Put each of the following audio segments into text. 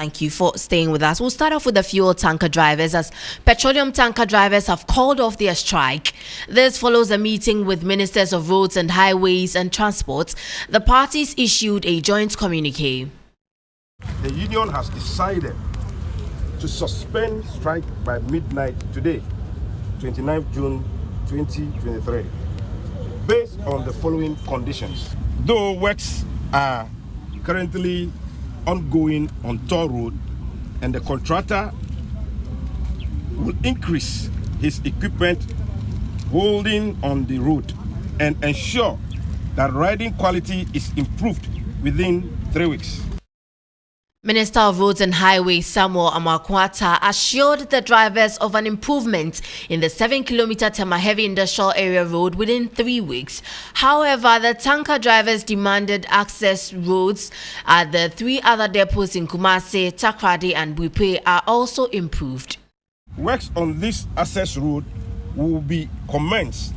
Thank you for staying with us. We'll start off with the fuel tanker drivers, as petroleum tanker drivers have called off their strike. This follows a meeting with ministers of roads and highways and transport. The parties issued a joint communique. The union has decided to suspend strike by midnight today, 29th June 2023, based on the following conditions. Though works are currently ongoing on toll road, and the contractor will increase his equipment holding on the road and ensure that riding quality is improved within 3 weeks. Minister of Roads and Highways Samuel Amarkwata assured the drivers of an improvement in the 7-kilometer Tema Heavy Industrial Area road within 3 weeks. However, the tanker drivers demanded access roads at the 3 other depots in Kumasi, Takrady and Buipe are also improved. Works on this access road will be commenced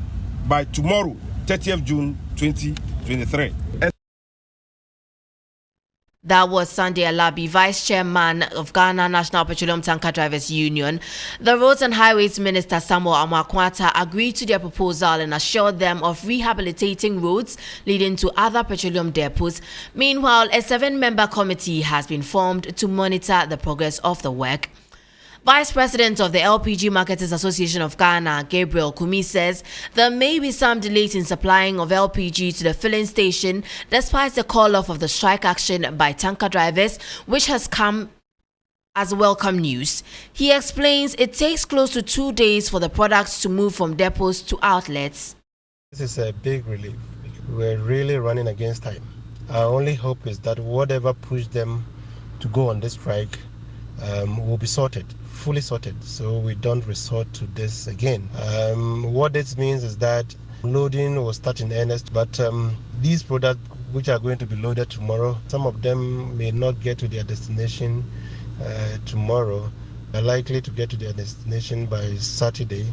by tomorrow, 30th June 2023. That was Sunday Alabi, Vice Chairman of Ghana National Petroleum Tanker Drivers Union. The Roads and Highways Minister Samuel Amarkwata agreed to their proposal and assured them of rehabilitating roads leading to other petroleum depots. Meanwhile, a 7-member committee has been formed to monitor the progress of the work. Vice President of the LPG Marketers Association of Ghana, Gabriel Kumi, says there may be some delays in supplying of LPG to the filling station despite the call-off of the strike action by tanker drivers, which has come as welcome news. He explains it takes close to 2 days for the products to move from depots to outlets. This is a big relief. We're really running against time. Our only hope is that whatever pushed them to go on this strike will be sorted, fully sorted, so we don't resort to this again. What this means is that loading will start in earnest, but these products which are going to be loaded tomorrow, some of them may not get to their destination tomorrow. They're likely to get to their destination by Saturday.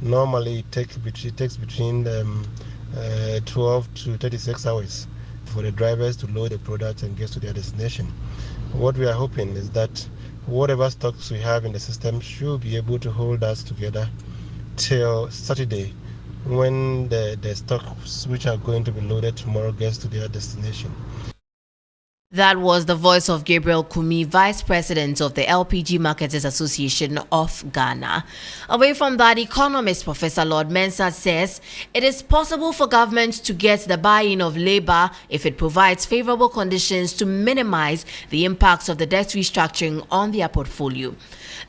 Normally it takes between 12 to 36 hours for the drivers to load the products and get to their destination. What we are hoping is that whatever stocks we have in the system should be able to hold us together till Saturday, when the stocks which are going to be loaded tomorrow gets to their destination. That was the voice of Gabriel Kumi, Vice President of the LPG Marketers Association of Ghana. Away from that, economist Professor Lord Mensah says it is possible for government to get the buy-in of labor if it provides favorable conditions to minimize the impacts of the debt restructuring on their portfolio.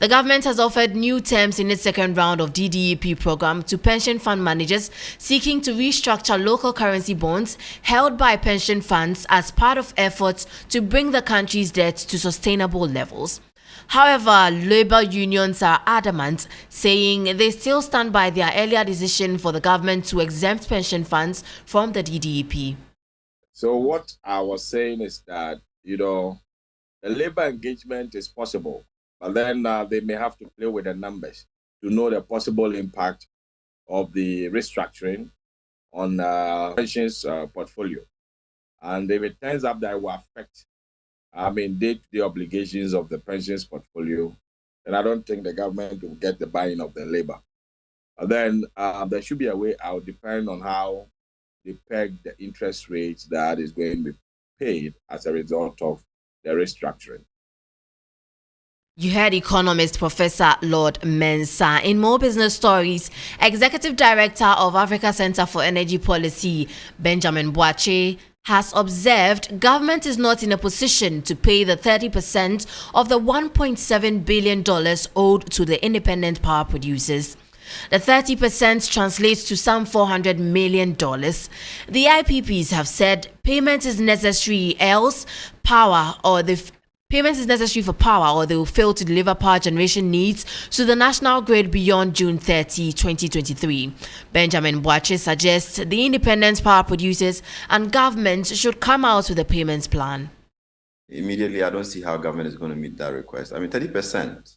The government has offered new terms in its second round of DDEP program to pension fund managers seeking to restructure local currency bonds held by pension funds as part of efforts to bring the country's debt to sustainable levels. However, labor unions are adamant, saying they still stand by their earlier decision for the government to exempt pension funds from the DDEP. So what I was saying is that, the labor engagement is possible, but then they may have to play with the numbers to know the possible impact of the restructuring on pensions portfolio. And if it turns up that it will affect, day-to-day obligations of the pensions portfolio, then I don't think the government will get the buy-in of the labor. And then there should be a way out, depending on how they peg the interest rates that is going to be paid as a result of the restructuring. You heard economist Professor Lord Mensah. In more business stories, Executive Director of Africa Center for Energy Policy, Benjamin Boakye, has observed government is not in a position to pay the 30% of the $1.7 billion owed to the independent power producers. The 30% translates to some $400 million. The IPPs have said payment is necessary, else payment is necessary for power or they will fail to deliver power generation needs to the national grid beyond June 30, 2023. Benjamin Boakye suggests the independent power producers and government should come out with a payments plan. Immediately, I don't see how government is going to meet that request. 30%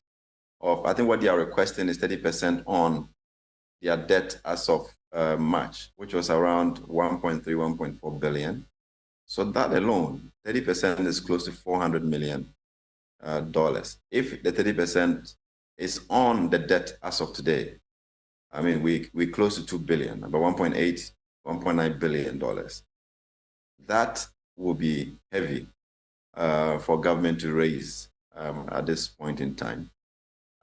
of, I think what they are requesting is 30% on their debt as of March, which was around 1.3, 1.4 billion. So that alone, 30% is close to 400 million. If the 30% is on the debt as of today, I mean, we're close to 2 billion, about 1.8, 1.9 billion dollars. That will be heavy for government to raise at this point in time.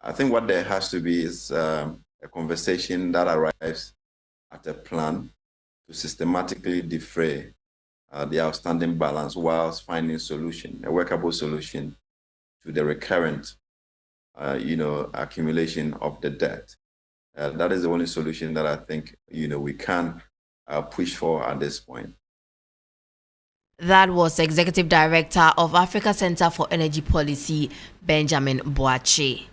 I think what there has to be is a conversation that arrives at a plan to systematically defray the outstanding balance whilst finding a workable solution to the recurrent, accumulation of the debt. That is the only solution that I think, we can push for at this point. That was Executive Director of Africa Center for Energy Policy, Benjamin Boakye.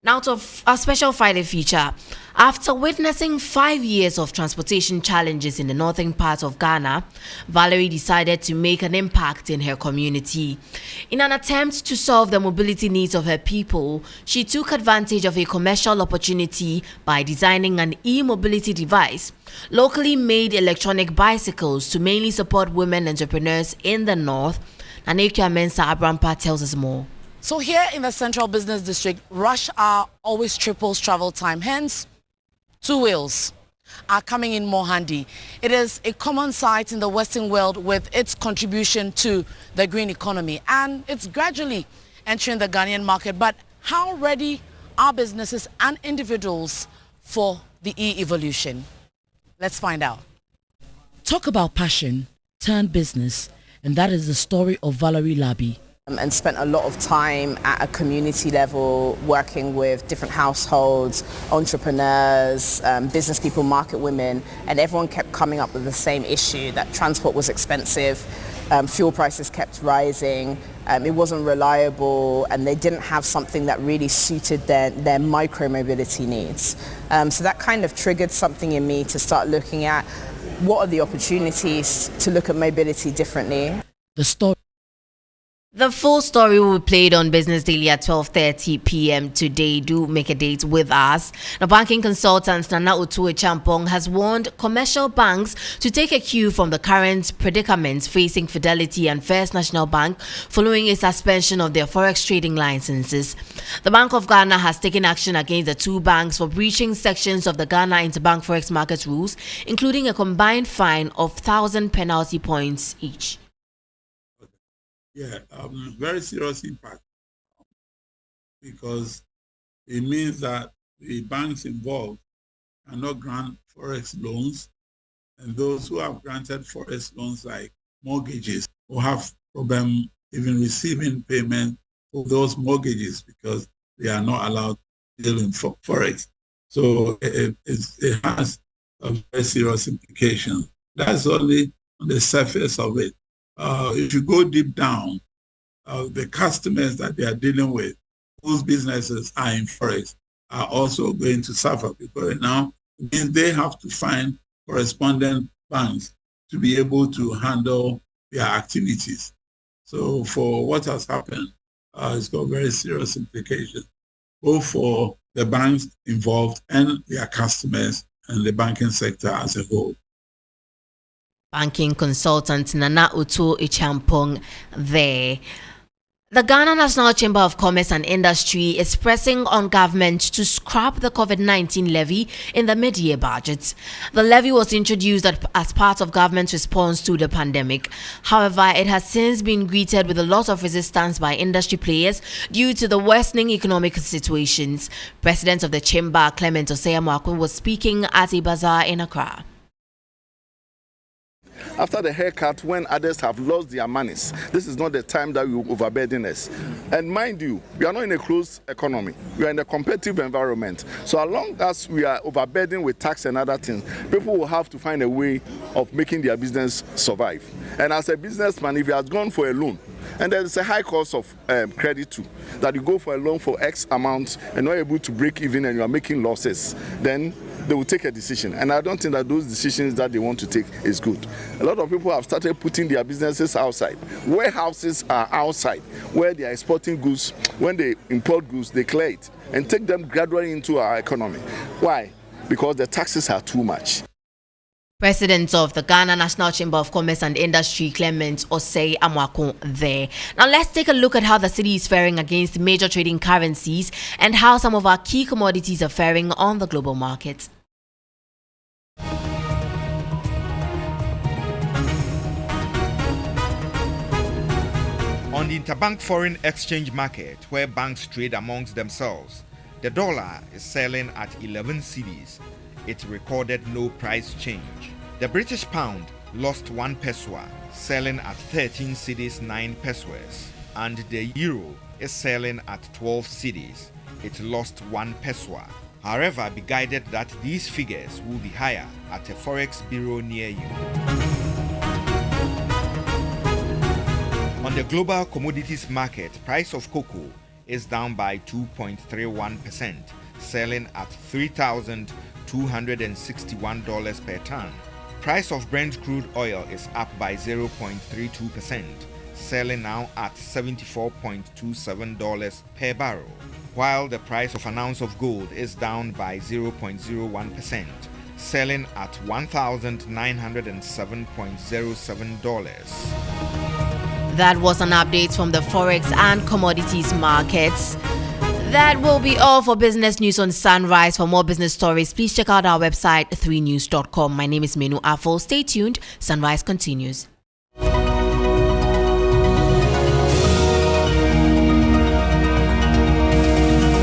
Now to our special Friday feature. After witnessing 5 years of transportation challenges in the northern part of Ghana, Valerie decided to make an impact in her community. In an attempt to solve the mobility needs of her people, she took advantage of a commercial opportunity by designing an e-mobility device, locally made electronic bicycles to mainly support women entrepreneurs in the north. Nanekia Mensa Abrampa tells us more. So here in the Central Business District, rush hour always triples travel time. Hence, two wheels are coming in more handy. It is a common sight in the Western world with its contribution to the green economy, and it's gradually entering the Ghanaian market. But how ready are businesses and individuals for the e-evolution? Let's find out. Talk about passion, turn business, and that is the story of Valerie Labi. And spent a lot of time at a community level working with different households, entrepreneurs, business people, market women, and everyone kept coming up with the same issue, that transport was expensive, fuel prices kept rising, it wasn't reliable, and they didn't have something that really suited their micro-mobility needs. So that kind of triggered something in me to start looking at what are the opportunities to look at mobility differently. The full story will be played on Business Daily at 12:30 p.m. today. Do make a date with us. Now, banking consultant Manu Afful has warned commercial banks to take a cue from the current predicaments facing Fidelity and First National Bank following a suspension of their forex trading licenses. The Bank of Ghana has taken action against the two banks for breaching sections of the Ghana Interbank Forex Market rules, including a combined fine of 1,000 penalty points each. Yeah, very serious impact because it means that the banks involved cannot grant forex loans, and those who have granted forex loans like mortgages will have problem even receiving payment for those mortgages because they are not allowed to deal in forex. So it has a very serious implication. That's only on the surface of it. If you go deep down, the customers that they are dealing with, whose businesses are in forex, are also going to suffer because now it means they have to find correspondent banks to be able to handle their activities. So for what has happened, it's got very serious implications, both for the banks involved and their customers and the banking sector as a whole. Banking consultant Nana Utu Ichampong there. The Ghana National Chamber of Commerce and Industry is pressing on government to scrap the COVID-19 levy in the mid-year budget. The levy was introduced as part of government's response to the pandemic. However, it has since been greeted with a lot of resistance by industry players due to the worsening economic situations. President of the Chamber, Clement Osei-Amoako, was speaking at a bazaar in Accra. After the haircut, when others have lost their monies, this is not the time that we will overburden us. And mind you, we are not in a closed economy. We are in a competitive environment. So as long as we are overburdened with tax and other things, people will have to find a way of making their business survive. And as a businessman, if you have gone for a loan, and there is a high cost of credit too, that you go for a loan for X amount and not able to break even and you are making losses, then they will take a decision. And I don't think that those decisions that they want to take is good. A lot of people have started putting their businesses outside. Warehouses are outside, where they are exporting goods. When they import goods, they clear it and take them gradually into our economy. Why? Because the taxes are too much. President of the Ghana National Chamber of Commerce and Industry, Clement Osei Amwako, there. Now let's take a look at how the city is faring against major trading currencies and how some of our key commodities are faring on the global markets. On the interbank foreign exchange market, where banks trade amongst themselves, the dollar is selling at 11 cedis. It recorded no price change. The British pound lost 1 peso, selling at 13 cedis 9 pesos, and the euro is selling at 12 cedis. It lost 1 peso. However, be guided that these figures will be higher at a forex bureau near you. On the global commodities market, price of cocoa is down by 2.31%, selling at $3,261 per ton. Price of Brent crude oil is up by 0.32%, selling now at $74.27 per barrel, while the price of an ounce of gold is down by 0.01%, selling at $1,907.07. That was an update from the Forex and commodities markets. That will be all for business news on Sunrise. For more business stories, please check out our website 3news.com. My name is Manu Afful. Stay tuned. Sunrise continues.